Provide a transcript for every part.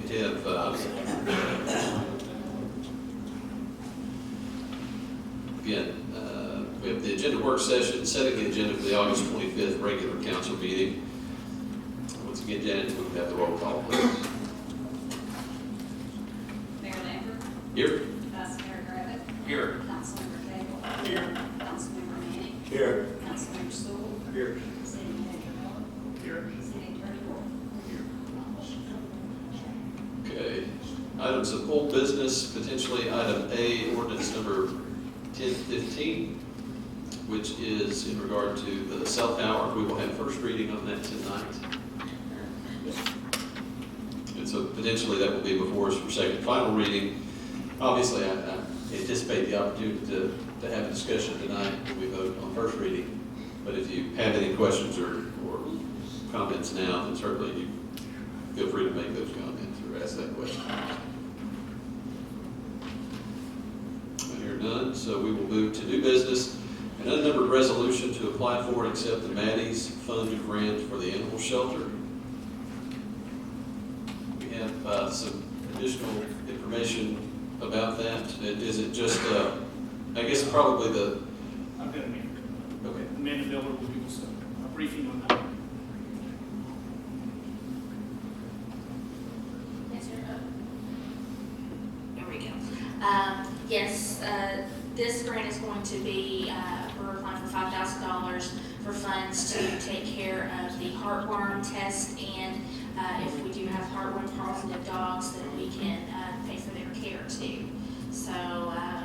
We have the agenda work session, setting the agenda for the August 25th regular council meeting. Once again, Janet, we can have the roll call, please. Mayor Lambert. Here. Vice Mayor Griffith. Here. Councilmember Cagle. Here. Councilmember Manning. Here. Councilmember Sewell. Here. City Manager Miller. Here. City Attorney Moore. Okay. Items of old business, potentially item A, ordinance number 1015, which is in regard to the cell tower. We will have first reading on that tonight. And so potentially that will be before us for second and final reading. Obviously, I anticipate the opportunity to have a discussion tonight when we vote on first reading. But if you have any questions or comments now, then certainly you feel free to make those comments or ask that question. I hear none, so we will move to new business. An unnumbered resolution to apply for and accept the Maddie's Fund grant for the animal shelter. We have some additional information about that. Is it just, I guess probably the, I've got a minute. okay. Amanda Miller will give us a briefing on that. Yes, sir. There we go. Yes, this grant is going to be, we're applying for $5,000 for funds to take care of the heartworm test, and if we do have heartworm positive dogs, then we can pay for their care too. So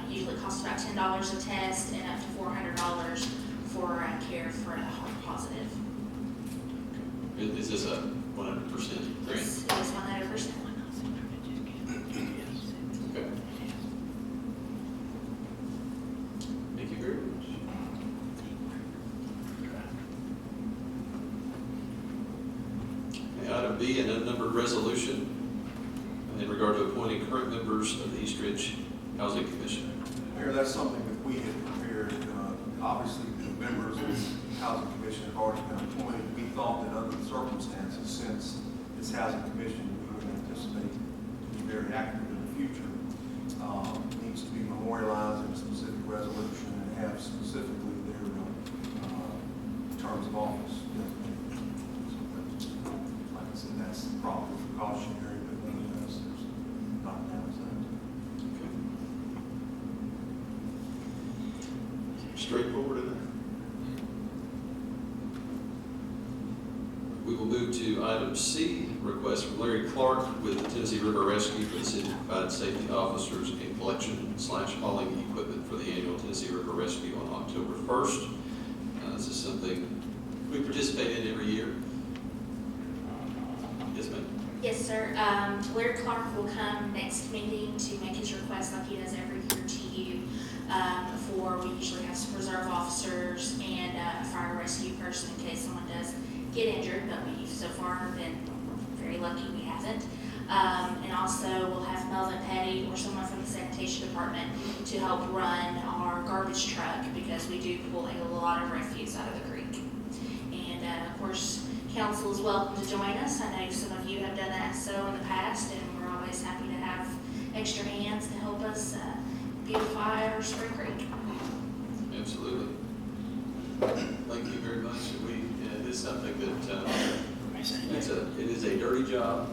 usually it costs about $10 a test and up to $400 for care for a heart positive. Is this a 100% grant? This is 100%. Okay. Thank you very much. Okay, item B, an unnumbered resolution in regard to appointing current members of the East Ridge Housing Commission. Mayor, that's something that we had prepared. Obviously, the members of the Housing Commission have already been appointed. We thought that under the circumstances, since it's Housing Commission, we would anticipate to be very active in the future. It needs to be memorialized in a specific resolution and have specifically their terms of office. Like I said, that's probably precautionary, but nonetheless, there's not a downside. Straightforward enough. We will move to item C, request from Larry Clark with the Tennessee River Rescue for the city to provide safety officers and collection/hauling equipment for the annual Tennessee River Rescue on October 1st. This is something we participate in every year. Yes, ma'am. Yes, sir. Larry Clark will come next meeting to make his request like he does every year to you. We usually have some reserve officers and a fire rescue person in case someone does get injured, but we so far been very lucky we haven't. And also we'll have Melvin Petty or someone from the sanitation department to help run our garbage truck because we do pull a lot of refuse out of the creek. And of course, council is welcome to join us. I know some of you have done that so in the past, and we're always happy to have extra hands to help us beautify our Spring Creek. Absolutely. Thank you very much. It is something that it is a dirty job,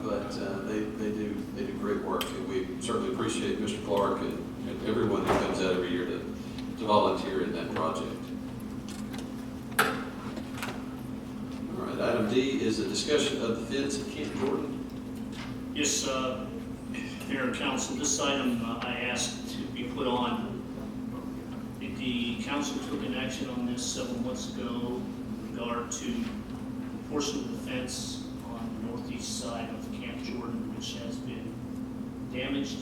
but they do great work, and we certainly appreciate Mr. Clark and everyone who comes out every year to volunteer in that project. All right, item D is a discussion of the fence at Camp Jordan. Yes, Mayor and Council, this item I asked to be put on. The council took an action on this several months ago in regard to a portion of the fence on the northeast side of Camp Jordan, which has been damaged,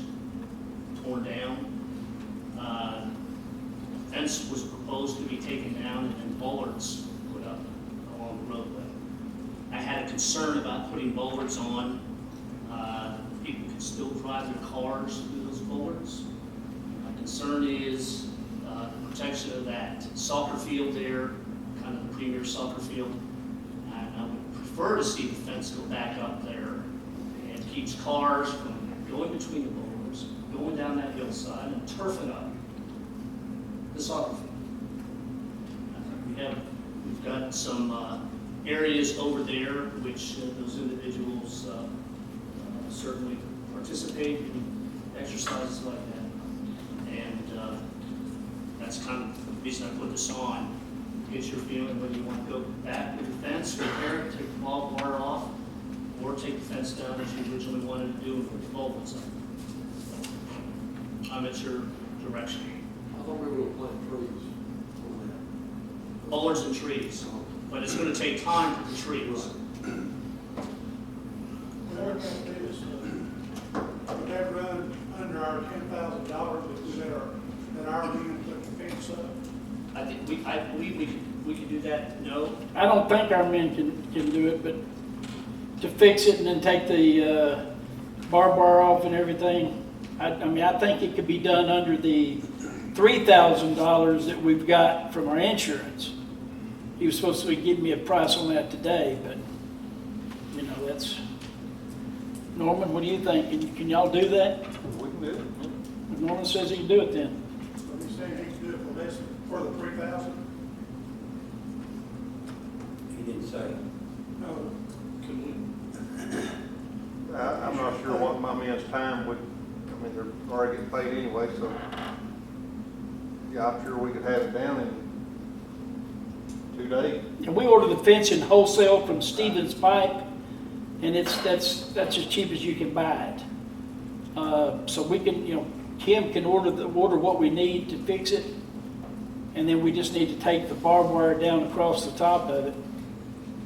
torn down. The fence was proposed to be taken down and bollards put up along the roadway. I had a concern about putting bollards on. People can still drive their cars through those bollards. My concern is the protection of that soccer field there, kind of the premier soccer field. I would prefer to see the fence go back up there and keep keeps cars from going between the boulders, going down that hillside and turfing up the soccer field. We've got some areas over there which those individuals certainly participate in exercises like that. And that's kind of the reason I put this on. Get your feeling whether you want to go back with the fence, repair it, take the ball bar off, or take the fence down as you originally wanted to do and put the bollards up. I'm at your direction. I thought we were planting trees. Bollards and trees, but it's going to take time for the trees. Well, we're gonna do is, would that run under our $10,000 if we let our men put the fence up? I believe we can do that. No, I don't think our men can do it, but to fix it and then take the barbed wire off and everything, I mean, I think it could be done under the $3,000 that we've got from our insurance. He was supposed to be giving me a price on that today, but, you know, that's, Norman, what do you think? Can y'all do that? We can do it. If Norman says he can do it then. So we say he can do it for less, for the 3,000? He didn't say. No, can we? I'm not sure what my men's time would, I mean, they're already getting paid anyway, so, yeah, I'm sure we could have it down in 2 days. And we order the fencing wholesale from Stevens Pipe, and that's as cheap as you can buy it. So we can, you know, Kim can order what we need to fix it, and then we just need to take the barbed wire down across the top of it.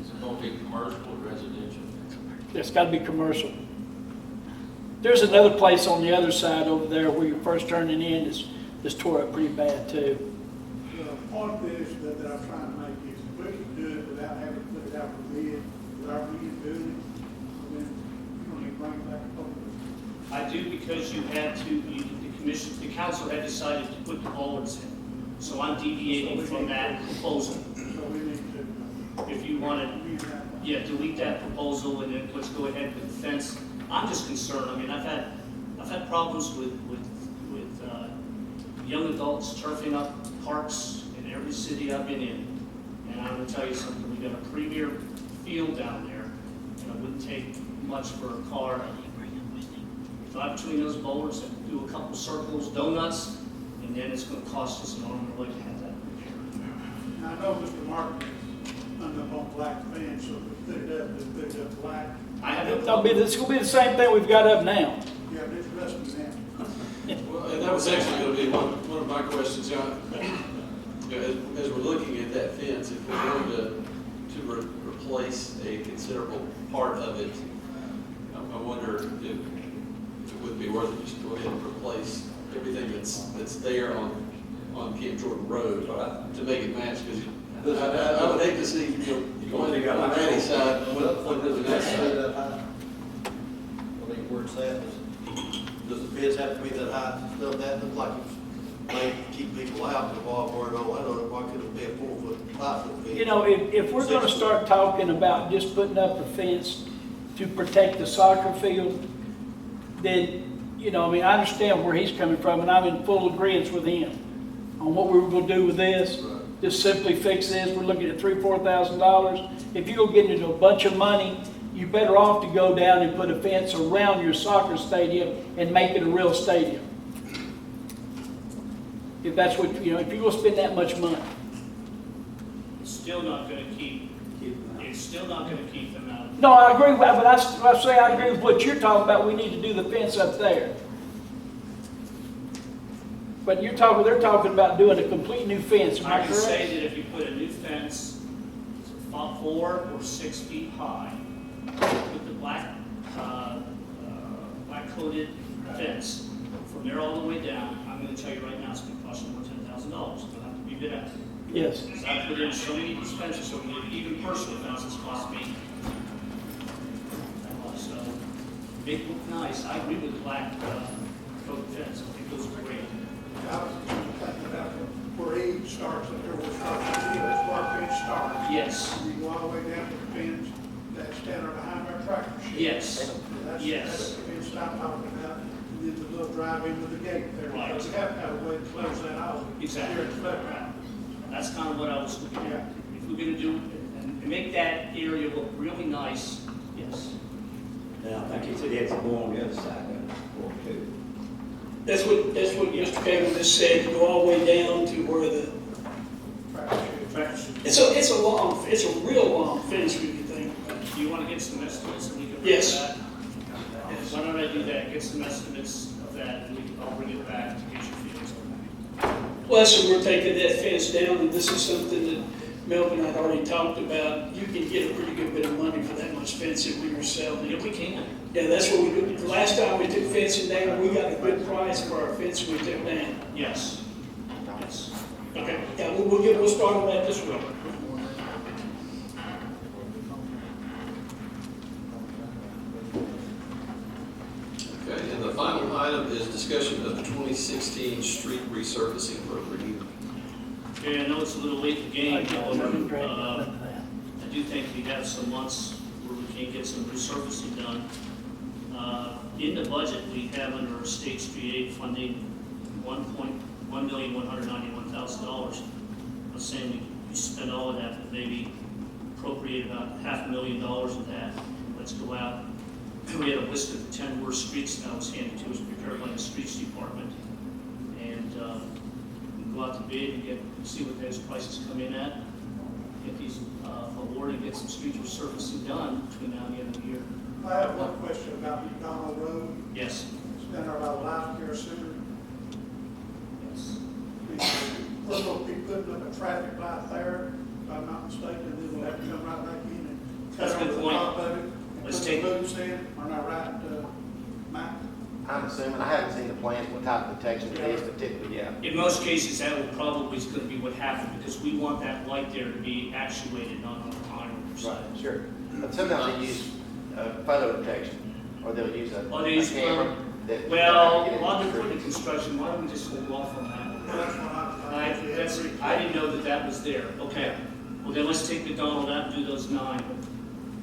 Is it going to be commercial or residential? It's got to be commercial. There's another place on the other side over there where you're first turning in is tore up pretty bad too. the point of this that I'm trying to make is if we can do it without having to put it out for bid, with our men doing it, then you don't need to bring it back to public. I do because you had to, the council had decided to put the bollards in. So I'm deviating from that proposal. So we need to. If you want to, Use that one. yeah, delete that proposal and then let's go ahead with the fence. I'm just concerned, I mean, I've had problems with young adults turfing up parks in every city I've been in. And I'm gonna tell you something, we've got a premier field down there, and it wouldn't take much for a car to drive between those bollards and do a couple circles, donuts, and then it's gonna cost us an arm and a leg to have that repaired. Now, I know Mr. Martin is hung up on black fence, so if we put it up black. I have no It's problem. going to be the same thing we've got up now. Yeah, but it's rusty now. Well, and that was actually going to be one of my questions. You know, as we're looking at that fence, if we're going to replace a considerable part of it, I wonder if it would be worth it just to go ahead and replace everything that's there on Camp Jordan Road to make it match, because I would hate to see, you know, going on Randy's side, what does it That's matter? that high. I mean, where it's at, does the fence have to be that high? Does that look like it's made to keep people out of the ball where I don't know, why couldn't it be a 4-foot, 5-foot fence? You know, if we're going to start talking about just putting up a fence to protect the soccer field, then, you know, I mean, I understand where he's coming from, and I'm in full agreement with him on what we were going to do with this. Just simply fix this. We're looking at $3,000-4,000. If you go get into a bunch of money, you're better off to go down and put a fence around your soccer stadium and make it a real stadium. If that's what, you know, if you're going to spend that much money. It's still not gonna keep them out. No, I agree, but I say I agree with what you're talking about. We need to do the fence up there. But they're talking about doing a complete new fence, am I I can say correct? that if you put a new fence, 4 or 6 feet high, with the black coated fence, from there all the way down, I'm gonna tell you right now, it's gonna cost you more than $10,000. It'll have to be bid out. Yes. Because I put in so many fences over there, even personal fences cost me that much. So, make it look nice. I agree with the black coated fence. I think those are great. I was thinking about where Eve starts, up there where our fence starts. Yes. You go all the way down to the fence that's down there behind our track tractor shed. Yes, That's yes. the fence that I'm talking about, and then the little drive-in with the gate there. Right. Because we have to have a way to close that off. Exactly. During the flood time. That's kind of what I was looking Yeah. at. If we're gonna do, and make that area look really nice, yes. Now, I think he said he had to go on the other side of it, or two. That's what Mr. Cameron just said, go all the way down to where the, Tractor shed. Tractor should- it's a real long fence when you think about it. Do you want to get some estimates and we can? bring Yes. that? Why don't I do that, get some estimates of that, and I'll bring it back to get your feelings on that. Plus, if we're taking that fence down, and this is something that Melvin and I had already talked about, you can get a pretty good bit of money for that much fencing when you're selling Yeah, it. we can. Yeah, that's what we do. The last time we took fencing down, we got a good price for our fencing we took down. Yes. Yes. Okay, yeah, we'll start on that this week. Okay, and the final item is discussion of the 2016 street resurfacing program. Yeah, I know it's a little late in the game, however, I do think we have some months where we can get some resurfacing done. In the budget, we have under our state street aid funding $1,191,000. I'm saying we spend all of that, but maybe appropriate about $500,000 of that. Let's go out. We had a list of the 10 worst streets that was handed to us, prepared by the streets department. And go out to bid and see what those prices come in at. Get these awarded, get some street resurfacing done between now and the end of the year. I have one question about McDonald Road. Yes, It's been our life care center. yes. We're going to be putting up a traffic light there, if I'm not mistaken, then we'll have to come right back in and That's a cut good over the point. top of it. And Let's put take- the boots in, or not right, Mike? I'm assuming, I haven't seen the plans, what type of protection it is, but typically, yeah. In most cases, that will probably is going to be what happened, because we want that light there to be actuated, not on the iron side. Sure. But sometimes they use photo detection, or they'll use a Oh, they use camera. photo- that- Well, that- while they're putting construction, why don't we just hold off on that? Well, that's what I didn't know that that was there. Okay, well then let's take McDonald out and do those 9.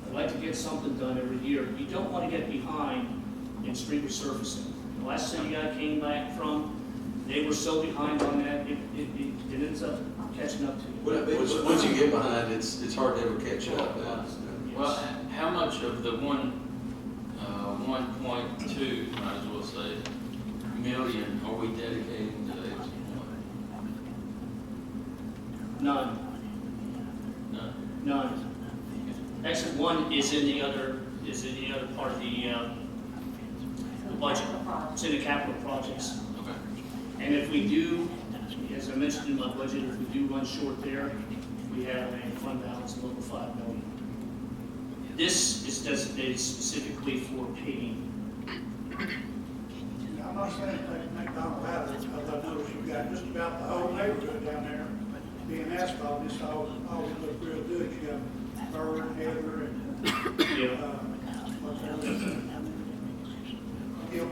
I'd like to get something done every year. You don't want to get behind in street resurfacing. The last city I came back from, they were so behind on that, it ends up catching up to you. Once you get behind, it's hard to ever catch up. Well, how much of the 1.2, might as well say, million are we dedicating to Exit 1? None, None. none. Exit 1 is in the other part of the budget. It's in the capital projects. Okay. And if we do, as I mentioned in my budget, if we do run short there, we have a fund balance of over $5 million. This is designated specifically for paving. I'm not saying take McDonald out of it, because I noticed you've got just about the whole neighborhood down there being asphalt, it's all look real good. You got Burr and Heather and, Yeah. what's that other thing? Hill.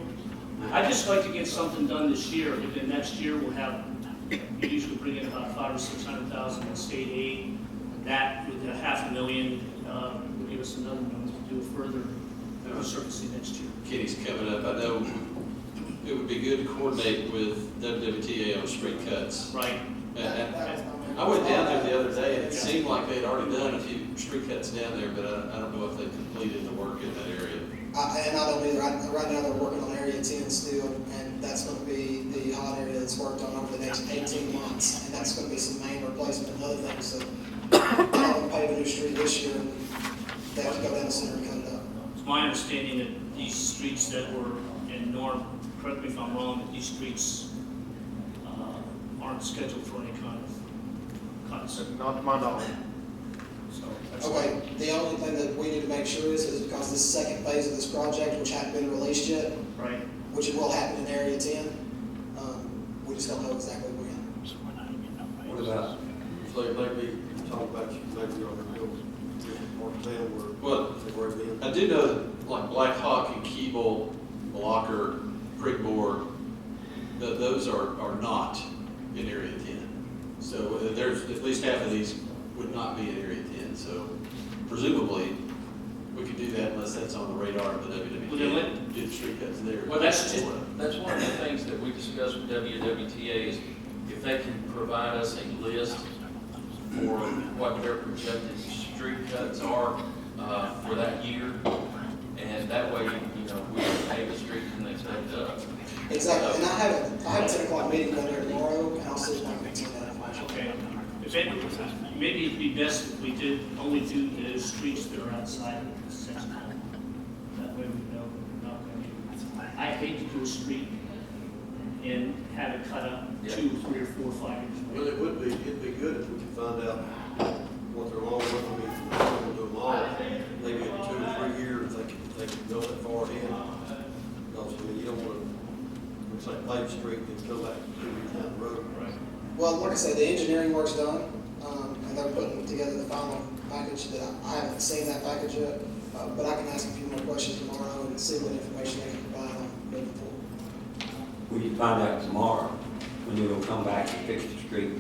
I'd just like to get something done this year, and then next year we'll have, we usually bring in about $500,000 or $600,000 in state aid. That with the $500,000 will give us another one to do further resurfacing next year. Kenny's coming up. I know it would be good to coordinate with WWTA on street cuts. Right. And I went down there the other day, and it seemed like they had already done a few street cuts down there, but I don't know if they completed the work in that area. And I don't either. Right now, they're working on Area 10 still, and that's going to be the hot area that's worked on over the next 18 months. And that's going to be some main replacement and other things. So I'll pave a new street this year, and they have to go down the center and cut it up. It's my understanding that these streets that were, and Norm, correct me if I'm wrong, that these streets aren't scheduled for any kind of cuts. Not to my knowledge. So that's Okay, the only thing that we need to make sure is because this second phase of this project, which hadn't been released yet, right. which it will happen in Area 10, we just don't know exactly when. What about, so maybe talk about you, maybe on the hills, Martell, Well, where they've already been. I do know that like Black Hawk and Keeble, Blocker, Prigbore, those are not in Area 10. So there's, at least half of these would not be in Area 10. So presumably, we could do that unless that's on the radar of the Well, then let- WWTA, do the street cuts there. Well, that's just, That's one of the things that we discussed with WWTA is if they can provide us a list for what their projected street cuts are, for that year. And that way, you know, we can pave the street and they take up. Exactly, and I have a 10 o'clock meeting down there tomorrow, and I'll see if I can get that information. okay. If it, maybe it'd be best if we did only do the streets that are outside of the section. That way we know we're not going to. I hate to do a street and have it cut up 2, 3, or 4, 5 inches. Well, it'd be good if we could find out what their long run will be from the long, maybe in 2 or 3 years, if they can go that far in. Because, I mean, you don't want to, it's like pave street and come back 2 years down the road. Right. Well, like I said, the engineering work's done, and they're putting together the final package that I haven't seen that package yet, but I can ask a few more questions tomorrow and see what information they can provide on moving forward. We can find out tomorrow when you're gonna come back and fix the street.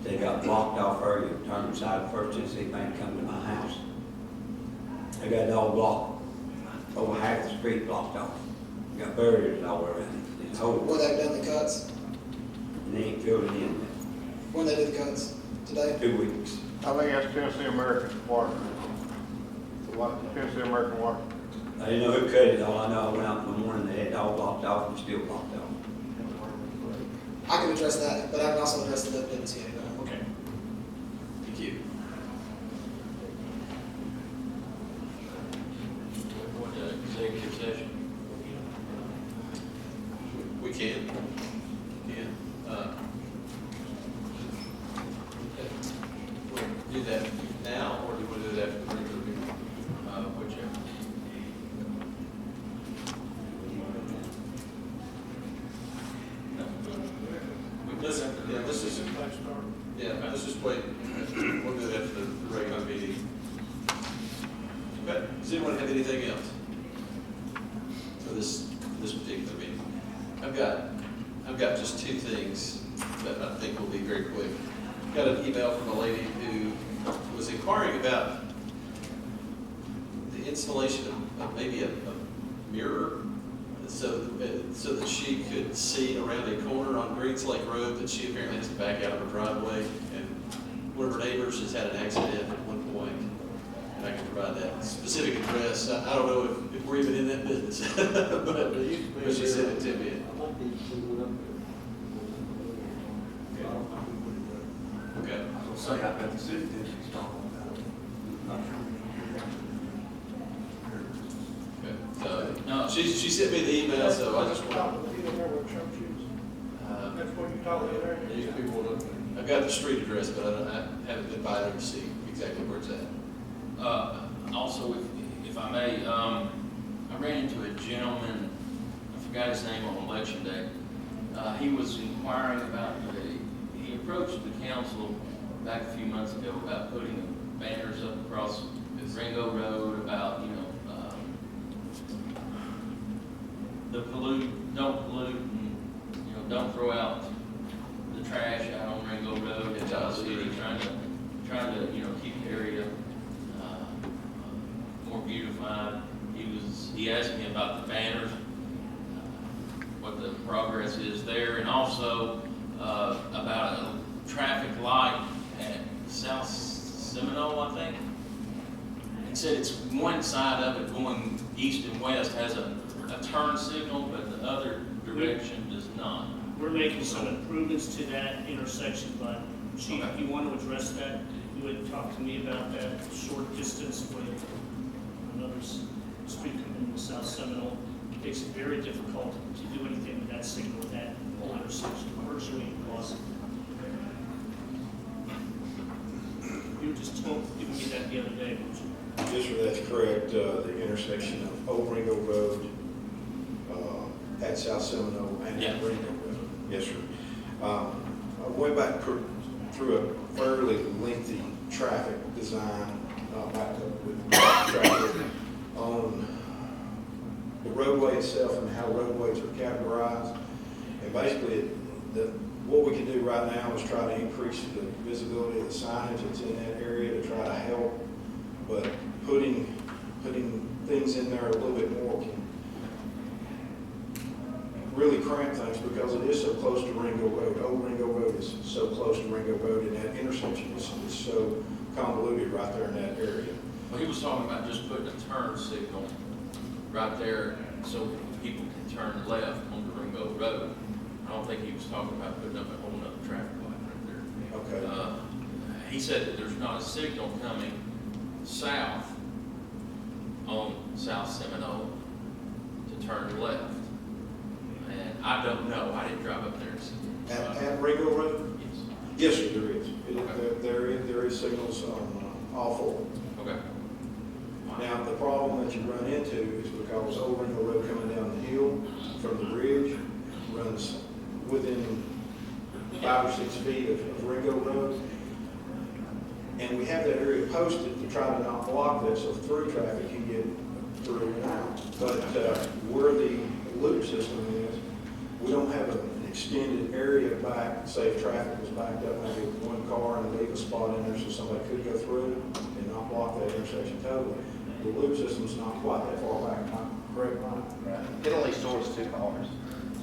They got blocked off earlier, turned aside first and see if they can come to my house. They got it all blocked, over half the street blocked off. Got barriers all around it, it's whole, Where they've done the cuts, and they ain't filled it in when they did the cuts, today. 2 weeks. I think that's Tennessee American Water. Tennessee American Water. I didn't know who cut it, all I know, I went out in the morning, they had it all blocked off and still blocked off. I can address that, but I can also address the WWTA. Okay. Thank you. What, executive session? We can. We'll do that now, or do you want to do that after the regular meeting? Whichever. Let's just wait. We'll do that after the regular meeting. Okay, does anyone have anything else for this particular meeting? I've got just 2 things that I think will be very quick. Got an email from a lady who was inquiring about the installation of maybe a mirror so that she could see around a corner on Greens Lake Road that she apparently has to back out of her driveway. And one of her neighbors has had an accident at one point, and I can provide that specific address. I don't know if we're even in that business, but she sent it to me. Okay. So say I bet the city did install that. Not sure. No, she sent me the email, so I just want. You don't know where the church is? That's what you're talking about there? These people look. I've got the street address, but I haven't been by there to see exactly where it's at. Also, if I may, I ran into a gentleman, I forgot his name on election day. He was inquiring about he approached the council back a few months ago about putting banners up across Ringo Road about, don't pollute, and, don't throw out the trash out on Ringo Road in Tile City, trying to, keep the area, more beautified. He asked me about the banners, what the progress is there, and also, about a traffic light at South Seminole, I think. He said it's one side of it going east and west has a turn signal, but the other direction does not. We're making some improvements to that intersection, but Chief, if you want to address that, you would talk to me about that short distance with another street coming into South Seminole. It makes it very difficult to do anything with that signal at that whole intersection, virtually impossible. You were just giving me that the other day, weren't you? Yes, sir, that's correct. The intersection of Old Ringo Road at South Seminole and at Ringo Road. Yes, sir. I went back through a fairly lengthy traffic design back up with traffic on the roadway itself and how roadways are categorized. And basically, what we can do right now is try to increase the visibility of the signage that's in that area to try to help. But putting putting things in there a little bit more can really cramp things because it is so close to Ringo Road. Old Ringo Road is so close to Ringo Road, and that intersection is so convoluted right there in that area. Well, he was talking about just putting a turn signal right there so people can turn left onto Ringo Road. I don't think he was talking about putting up a whole nother traffic light right there. Okay. He said that there's not a signal coming south on South Seminole to turn left. And I don't know, I didn't drive up there and see. At Ringo Road? Yes. Yes, sir, there is. Okay. There is signals on all four. Okay. Now, the problem that you run into is because Old Ringo Road coming down the hill from the bridge runs within 5 or 6 feet of Ringo Road. And we have that area posted to try to not block that so through traffic can get through and out. But where the loop system is, we don't have an extended area back, say if traffic was backed up, maybe one car and leave a spot in there so somebody could go through and not block that intersection totally. The loop system's not quite that far back, am I correct, Mike? Right. It only stores 2 cars.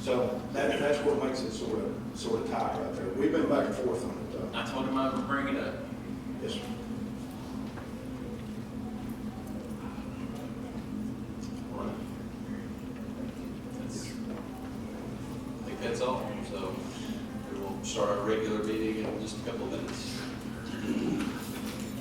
So that's what makes it sort of tight right there. We've been back and forth on it though. I told him I would bring it up. Yes, sir. All right. I think that's all. So we will start our regular meeting in just a couple of minutes.